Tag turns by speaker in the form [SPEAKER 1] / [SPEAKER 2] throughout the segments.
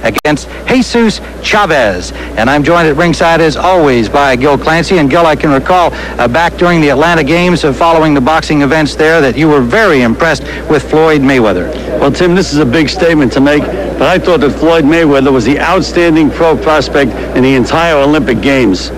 [SPEAKER 1] against Jesus Chavez. And I'm joined at ringside, as always, by Gil Clancy. And Gil, I can recall back during the Atlanta games following the boxing events there that you were very impressed with Floyd Mayweather.
[SPEAKER 2] Well, Tim, this is a big statement to make, but I thought that Floyd Mayweather was the outstanding pro prospect in the entire Olympic Games.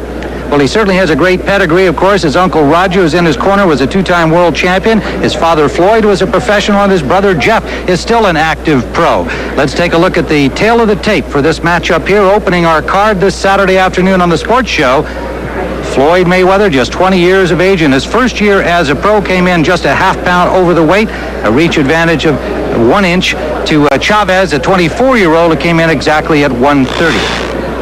[SPEAKER 1] Well, he certainly has a great pedigree, of course. His uncle Roger, who's in his corner, was a two-time world champion. His father Floyd was a professional, and his brother Jeff is still an active pro. Let's take a look at the tail of the tape for this matchup here, opening our card this Saturday afternoon on the Sports Show. Floyd Mayweather, just 20 years of age, in his first year as a pro, came in just a half-pound over the weight, a reach advantage of 1 inch to Chavez, a 24-year-old who came in exactly at 130.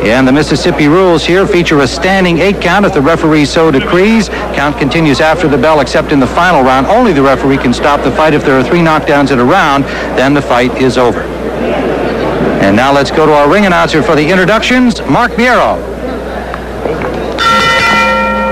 [SPEAKER 1] And the Mississippi rules here feature a standing 8 count if the referee so decrees. Count continues after the bell, except in the final round. Only the referee can stop the fight. If there are 3 knockdowns in a round, then the fight is over. And now let's go to our ring announcer for the introductions, Mark Biero.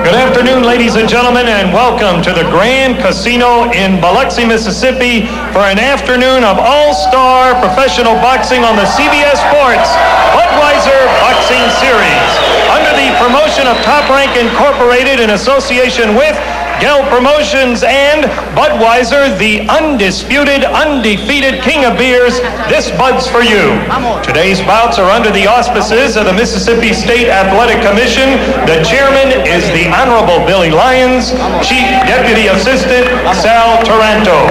[SPEAKER 3] Good afternoon, ladies and gentlemen, and welcome to the Grand Casino in Biloxi, Mississippi for an afternoon of all-star professional boxing on the CBS Sports Budweiser Boxing Series. Under the promotion of Top Rank Incorporated in association with Gell Promotions and Budweiser, the undisputed, undefeated king of beers, this Bud's for you. Today's bouts are under the auspices of the Mississippi State Athletic Commission. The chairman is the Honorable Billy Lyons, Chief Deputy Assistant Sal Taranto.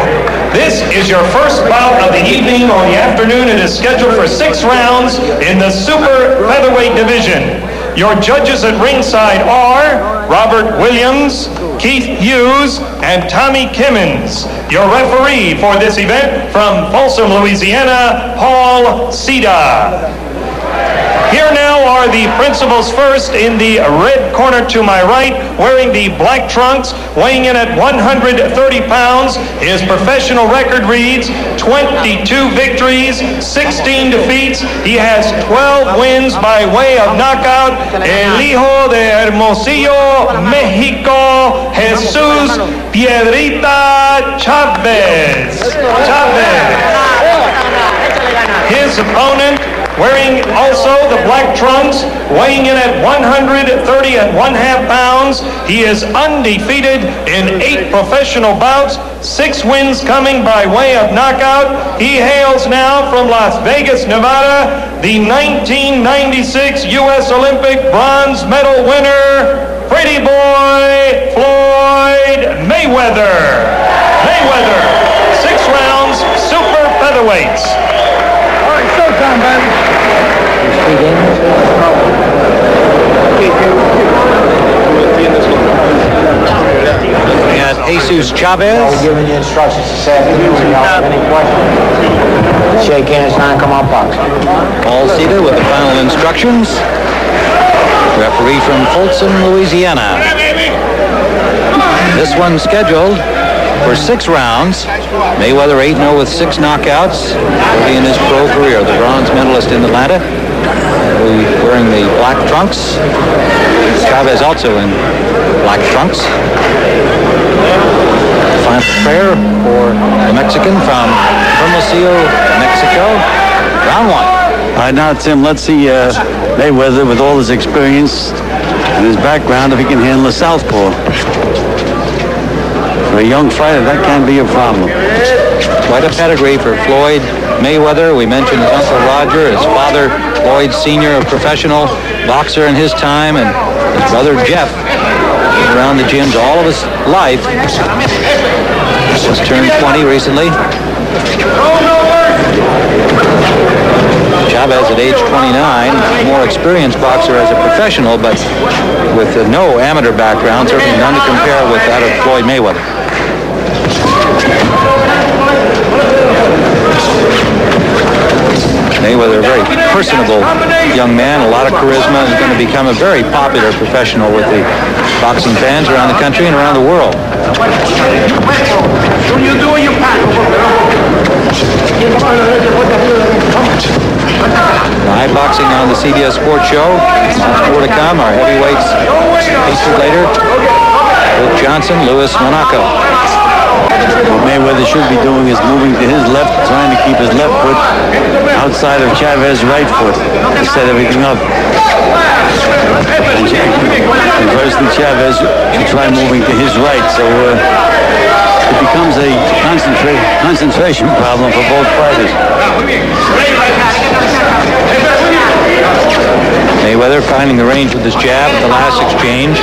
[SPEAKER 3] This is your first bout of the evening or the afternoon. It is scheduled for 6 rounds in the super featherweight division. Your judges at ringside are Robert Williams, Keith Hughes, and Tommy Kimmons. Your referee for this event from Folsom, Louisiana, Paul Cida. Here now are the principals. First, in the red corner to my right, wearing the black trunks, weighing in at 130 pounds. His professional record reads 22 victories, 16 defeats. He has 12 wins by way of knockout. El hijo de Hermosillo, Mexico, Jesus Piedrita Chavez. His opponent, wearing also the black trunks, weighing in at 130 and 1/2 pounds. He is undefeated in 8 professional bouts, 6 wins coming by way of knockout. He hails now from Las Vegas, Nevada, the 1996 U.S. Olympic bronze medal winner, Pretty Boy Floyd Mayweather. 6 rounds, super featherweights.
[SPEAKER 1] Showtime, baby. We got Jesus Chavez.
[SPEAKER 4] We're giving you instructions this afternoon. When y'all have any questions, shake hands, now come on, box.
[SPEAKER 1] Paul Cida with the final instructions. Referee from Folsom, Louisiana. This one scheduled for 6 rounds. Mayweather 8-0 with 6 knockouts early in his pro career. The bronze medalist in Atlanta, wearing the black trunks. Chavez also in black trunks. Final prayer for the Mexican from Hermosillo, Mexico. Round 1.
[SPEAKER 2] All right, now, Tim, let's see Mayweather, with all his experience and his background, if he can handle the southpaw. For a young fighter, that can be a problem.
[SPEAKER 1] Quite a pedigree for Floyd Mayweather. We mentioned his uncle Roger, his father Floyd Sr., a professional boxer in his time, and his brother Jeff around the gyms all of his life. Just turned 20 recently. Chavez at age 29, more experienced boxer as a professional, but with no amateur background, certainly none to compare with that of Floyd Mayweather. Mayweather, a very personable young man, a lot of charisma, and is going to become a very popular professional with the boxing fans around the country and around the world. Live boxing on the CBS Sports Show. Lots more to come. Our heavyweights featured later. Luke Johnson, Louis Monaco.
[SPEAKER 2] What Mayweather should be doing is moving to his left, trying to keep his left foot outside of Chavez's right foot to set everything up. And conversely, Chavez should try moving to his right, so it becomes a concentration problem for both fighters.
[SPEAKER 1] Mayweather finding the range with his jab at the last exchange.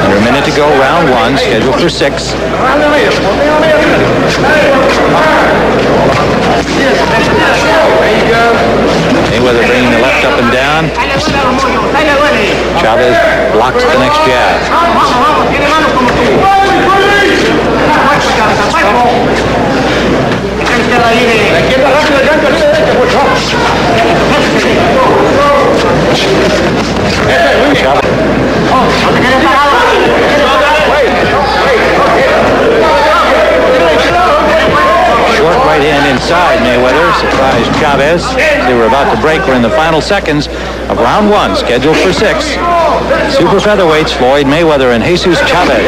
[SPEAKER 1] Under a minute to go, round one, scheduled for 6. Mayweather bringing the left up and down. Chavez blocks the next jab. Short right hand inside Mayweather surprised Chavez. They were about to break. We're in the final seconds of round one, scheduled for 6. Super featherweights Floyd Mayweather and Jesus Chavez.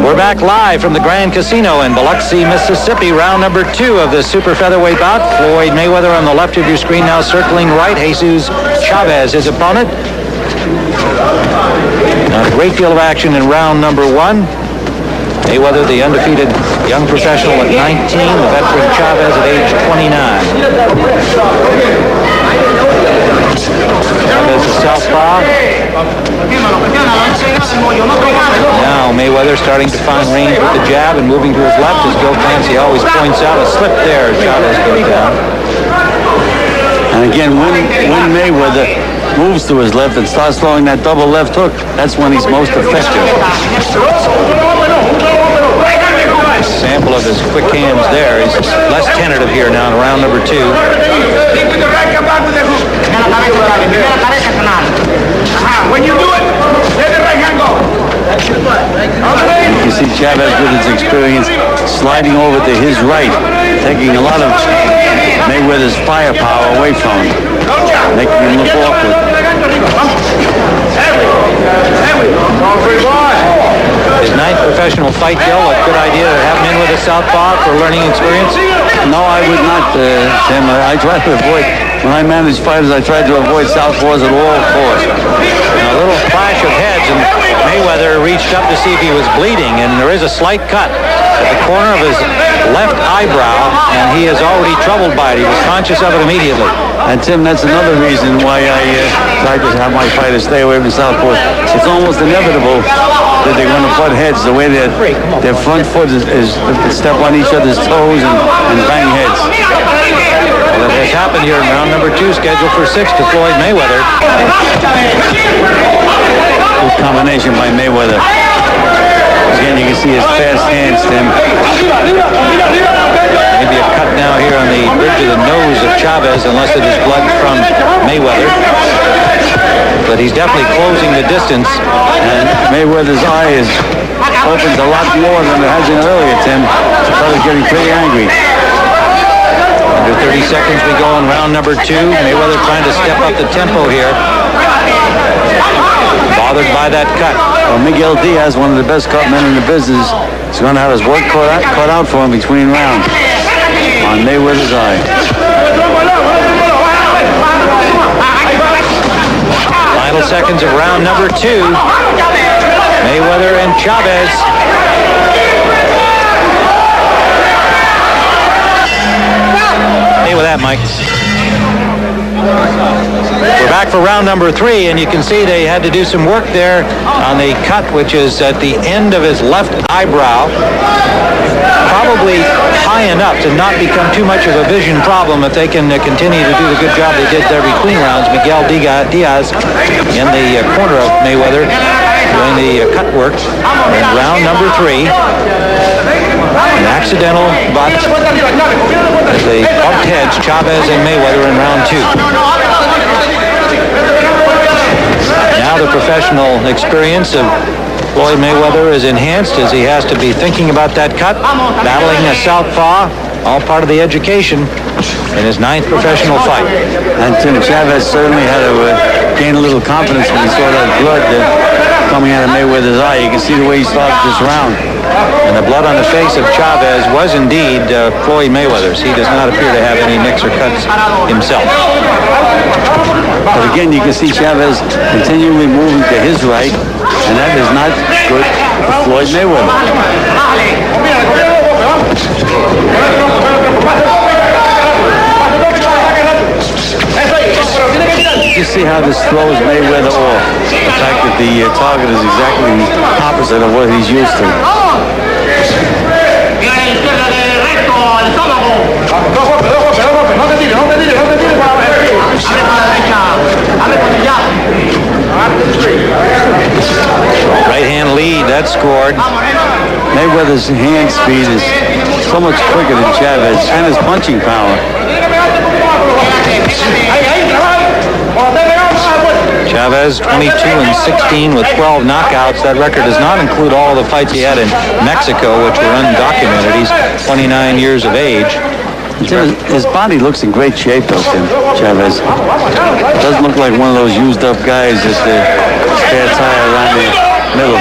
[SPEAKER 1] We're back live from the Grand Casino in Biloxi, Mississippi. Round number 2 of the super featherweight bout. Floyd Mayweather on the left of your screen now circling right. Jesus Chavez, his opponent. Not a great deal of action in round number 1. Mayweather, the undefeated young professional at 19. The veteran Chavez at age 29. Chavez is southpaw. Now Mayweather starting to find range with the jab and moving to his left. As Bill Clancy always points out, a slip there as Chavez goes down.
[SPEAKER 2] And again, when Mayweather moves to his left and starts throwing that double left hook, that's when he's most effective.
[SPEAKER 1] Sample of his quick hands there. He's less tentative here now in round number 2.
[SPEAKER 5] When you do it, let the right hand go.
[SPEAKER 2] You can see Chavez with his experience sliding over to his right, taking a lot of Mayweather's firepower away from him, making him look awkward.
[SPEAKER 1] His 9th professional fight, Bill. A good idea to have him in with a southpaw for learning experience?
[SPEAKER 2] No, I would not, Tim. I try to avoid, when I manage fighters, I try to avoid southpaws at all costs.
[SPEAKER 1] A little clash of heads, and Mayweather reached up to see if he was bleeding, and there is a slight cut at the corner of his left eyebrow, and he is already troubled by it. He was conscious of it immediately.
[SPEAKER 2] And Tim, that's another reason why I try to have my fighters stay away from southpaws. It's almost inevitable that they're going to butt heads. The way their front foot is step on each other's toes and bang heads.
[SPEAKER 1] Well, that has happened here in round number 2, scheduled for 6 to Floyd Mayweather.
[SPEAKER 2] Good combination by Mayweather. Again, you can see his fast hands, Tim.
[SPEAKER 1] Maybe a cut now here on the bridge of the nose of Chavez, unless it is blood from Mayweather. But he's definitely closing the distance.
[SPEAKER 2] And Mayweather's eye opens a lot more than it has been earlier, Tim. He's getting pretty angry.
[SPEAKER 1] Under 30 seconds we go in round number 2. Mayweather trying to step up the tempo here. Bothered by that cut.
[SPEAKER 2] Well, Miguel Diaz, one of the best cut men in the business, is going to have his work cut out for him between rounds on Mayweather's eye.
[SPEAKER 1] Final seconds of round number 2. Mayweather and Chavez. Hey with that, Mike. We're back for round number 3, and you can see they had to do some work there on the cut, which is at the end of his left eyebrow. Probably high enough to not become too much of a vision problem if they can continue to do the good job they did there between rounds. Miguel Diaz in the corner of Mayweather doing the cut work in round number 3. An accidental, but as they bumped heads, Chavez and Mayweather in round 2. Now the professional experience of Floyd Mayweather is enhanced as he has to be thinking about that cut, battling a southpaw, all part of the education in his 9th professional fight.
[SPEAKER 2] And Chavez certainly had to gain a little confidence when he saw that blood coming out of Mayweather's eye. You can see the way he started this round.
[SPEAKER 1] And the blood on the face of Chavez was indeed Floyd Mayweather's. He does not appear to have any nicks or cuts himself.
[SPEAKER 2] But again, you can see Chavez continually moving to his right, and that is not good for Floyd Mayweather. You see how this throws Mayweather off. The fact that the target is exactly the opposite of what he's used to.
[SPEAKER 1] Right hand lead, that scored.
[SPEAKER 2] Mayweather's hand speed is so much quicker than Chavez, and his punching power.
[SPEAKER 1] Chavez 22-16 with 12 knockouts. That record does not include all the fights he had in Mexico, which were undocumented. He's 29 years of age.
[SPEAKER 2] His body looks in great shape, though, Tim. Chavez doesn't look like one of those used up guys that spare tire around the middle.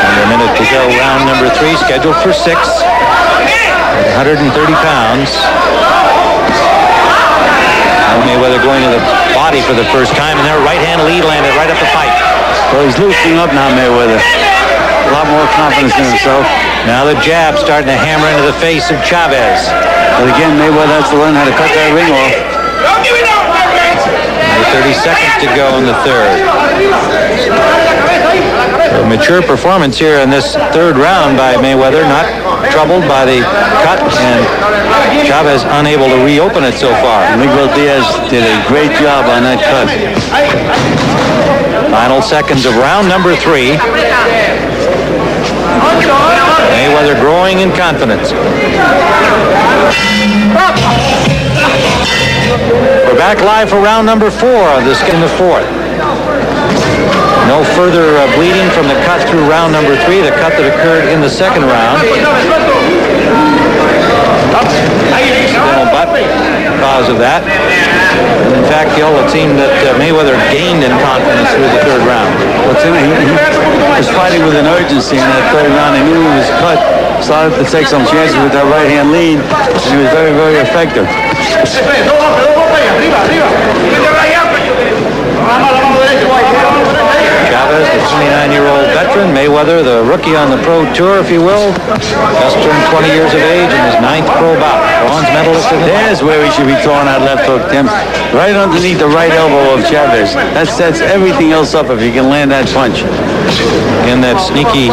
[SPEAKER 1] Under a minute to go, round number 3, scheduled for 6. At 130 pounds. Mayweather going to the body for the first time, and their right-hand lead landed right up the pipe.
[SPEAKER 2] Well, he's loosening up now, Mayweather. A lot more confidence in himself.
[SPEAKER 1] Now the jab starting to hammer into the face of Chavez.
[SPEAKER 2] But again, Mayweather has to learn how to cut that ring off.
[SPEAKER 1] 30 seconds to go in the 3rd. A mature performance here in this 3rd round by Mayweather, not troubled by the cut, and Chavez unable to reopen it so far.
[SPEAKER 2] Miguel Diaz did a great job on that cut.
[SPEAKER 1] Final seconds of round number 3. Mayweather growing in confidence. We're back live for round number 4 of this in the 4th. No further bleeding from the cut through round number 3, the cut that occurred in the 2nd round. Accidental butt cause of that. And in fact, Gil, it seemed that Mayweather gained in confidence through the 3rd round.
[SPEAKER 2] Well, Tim, he was fighting with an urgency in that 3rd round. He knew he was cut, started to take some chances with that right-hand lead, and he was very, very effective.
[SPEAKER 1] Chavez, the 29-year-old veteran. Mayweather, the rookie on the pro tour, if you will. Just turned 20 years of age in his 9th pro bout. Bronze medalist in the
[SPEAKER 2] There's where he should be throwing that left hook, Tim. Right underneath the right elbow of Chavez. That sets everything else up if he can land that punch.
[SPEAKER 1] Again, that sneaky,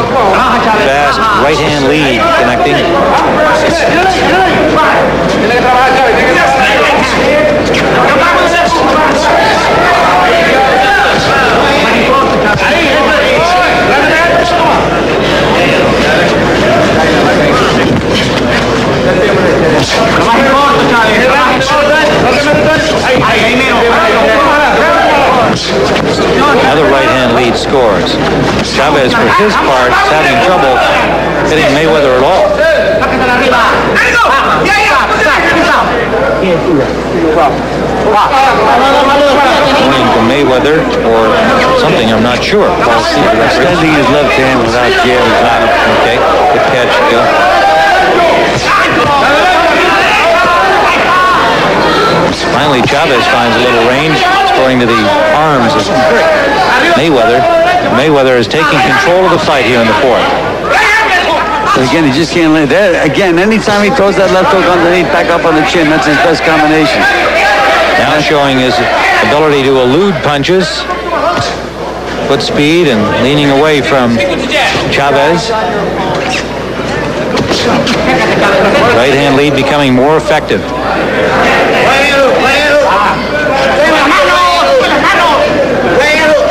[SPEAKER 1] fast right-hand lead connecting. Another right-hand lead scores. Chavez, for his part, is having trouble hitting Mayweather at all. Going to Mayweather or something, I'm not sure.
[SPEAKER 2] Extending his left hand without jamming on it.
[SPEAKER 1] Okay, good catch, Gil. Finally, Chavez finds a little range, scoring to the arms of Mayweather. Mayweather is taking control of the fight here in the 4th.
[SPEAKER 2] But again, he just can't land that. Again, anytime he throws that left hook underneath, back up on the chin, that's his best combination.
[SPEAKER 1] Now showing his ability to elude punches, foot speed, and leaning away from Chavez. Right-hand lead becoming more effective.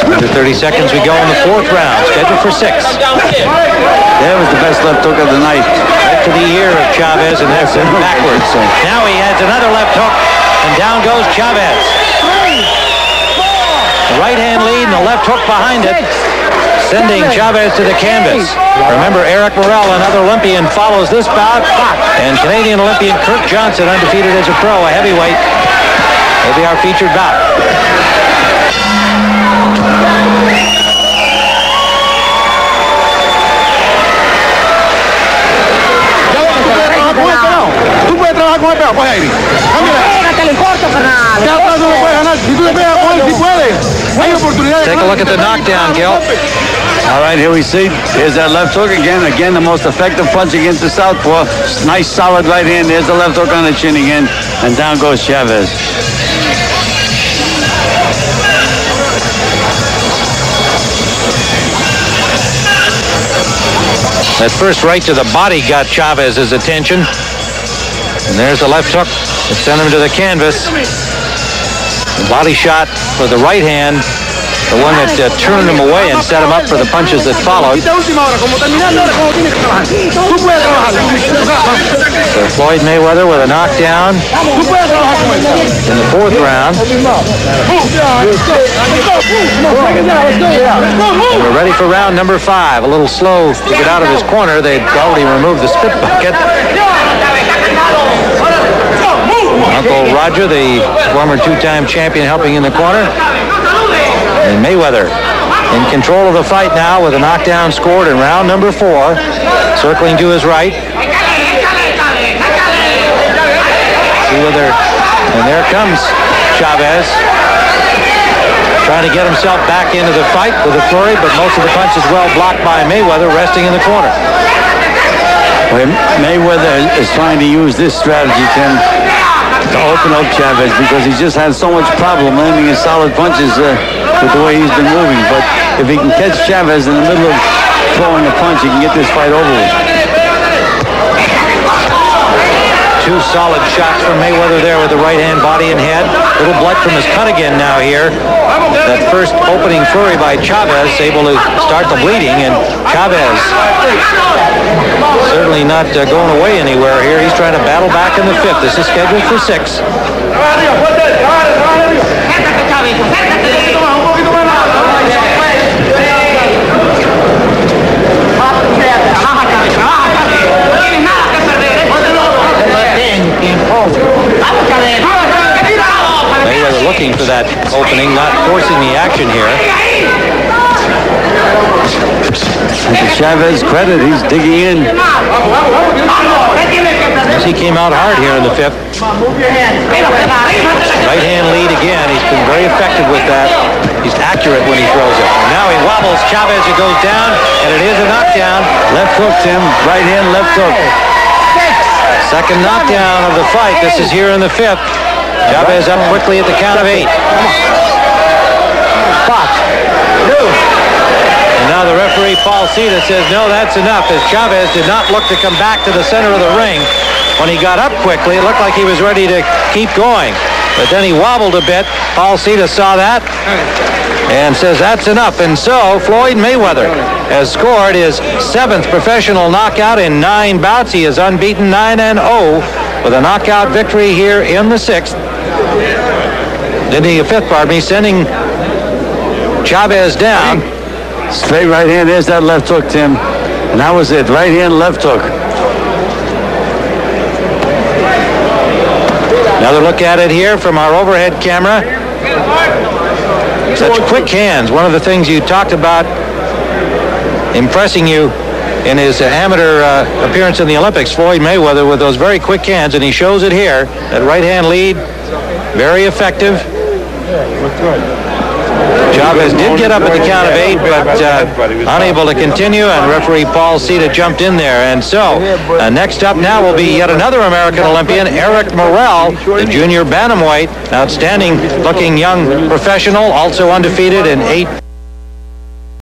[SPEAKER 1] Under 30 seconds we go in the 4th round, scheduled for 6.
[SPEAKER 2] That was the best left hook of the night.
[SPEAKER 1] Right to the ear of Chavez, and that's backwards. Now he has another left hook, and down goes Chavez. Right hand lead and the left hook behind it, sending Chavez to the canvas. Remember, Eric Morrell, another Olympian, follows this bout. And Canadian Olympian Kirk Johnson, undefeated as a pro, a heavyweight, will be our featured bout.
[SPEAKER 5] Tú puedes trabajar con el perro, pues Airi.
[SPEAKER 6] Pégate en corto, carnal.
[SPEAKER 5] Ya atrás no lo puedes ganar. Si tú le pegas con él, si puedes. Hay oportunidades.
[SPEAKER 1] Take a look at the knockdown, Gil.
[SPEAKER 2] All right, here we see. Here's that left hook again. Again, the most effective punch against the southpaw. Nice, solid right hand. There's the left hook on the chin again. And down goes Chavez.
[SPEAKER 1] That first right to the body got Chavez's attention. And there's the left hook that sent him to the canvas. The body shot for the right hand, the one that turned him away and set him up for the punches that followed. So Floyd Mayweather with a knockdown in the fourth round. And we're ready for round number 5. A little slow to get out of his corner. They'd already removed the spit bucket. Uncle Roger, the former 2-time champion, helping in the corner. And Mayweather in control of the fight now with a knockdown scored in round number 4. Circling to his right. See whether, and there comes Chavez. Trying to get himself back into the fight with a flurry, but most of the punches well blocked by Mayweather, resting in the corner.
[SPEAKER 2] Well, Mayweather is trying to use this strategy, Tim, to open up Chavez because he's just had so much problem landing his solid punches with the way he's been moving. But if he can catch Chavez in the middle of throwing a punch, he can get this fight over with.
[SPEAKER 1] 2 solid shots from Mayweather there with the right hand, body and head. Little blood from his cut again now here. That first opening flurry by Chavez able to start the bleeding, and Chavez certainly not going away anywhere here. He's trying to battle back in the 5th. This is scheduled for 6. Mayweather looking for that opening, not forcing the action here.
[SPEAKER 2] And to Chavez's credit, he's digging in.
[SPEAKER 1] He came out hard here in the 5th. Right hand lead again. He's been very effective with that. He's accurate when he throws it. And now he wobbles Chavez. It goes down, and it is a knockdown.
[SPEAKER 2] Left hook, Tim. Right hand, left hook.
[SPEAKER 1] Second knockdown of the fight. This is here in the 5th. Chavez up quickly at the count of 8. And now the referee, Paul Cita, says, no, that's enough, as Chavez did not look to come back to the center of the ring. When he got up quickly, it looked like he was ready to keep going. But then he wobbled a bit. Paul Cita saw that and says that's enough. And so Floyd Mayweather has scored his 7th professional knockout in 9 bouts. He is unbeaten, 9-0, with a knockout victory here in the 6th. In the 5th, pardon me, sending Chavez down.
[SPEAKER 2] Straight right hand. There's that left hook, Tim. And that was it. Right hand, left hook.
[SPEAKER 1] Another look at it here from our overhead camera. Such quick hands. One of the things you talked about impressing you in his amateur appearance in the Olympics, Floyd Mayweather, with those very quick hands, and he shows it here. That right hand lead, very effective. Chavez did get up at the count of 8, but unable to continue, and referee Paul Cita jumped in there. And so, next up now will be yet another American Olympian, Eric Morrell, the junior bantamweight, outstanding looking young professional, also undefeated in 8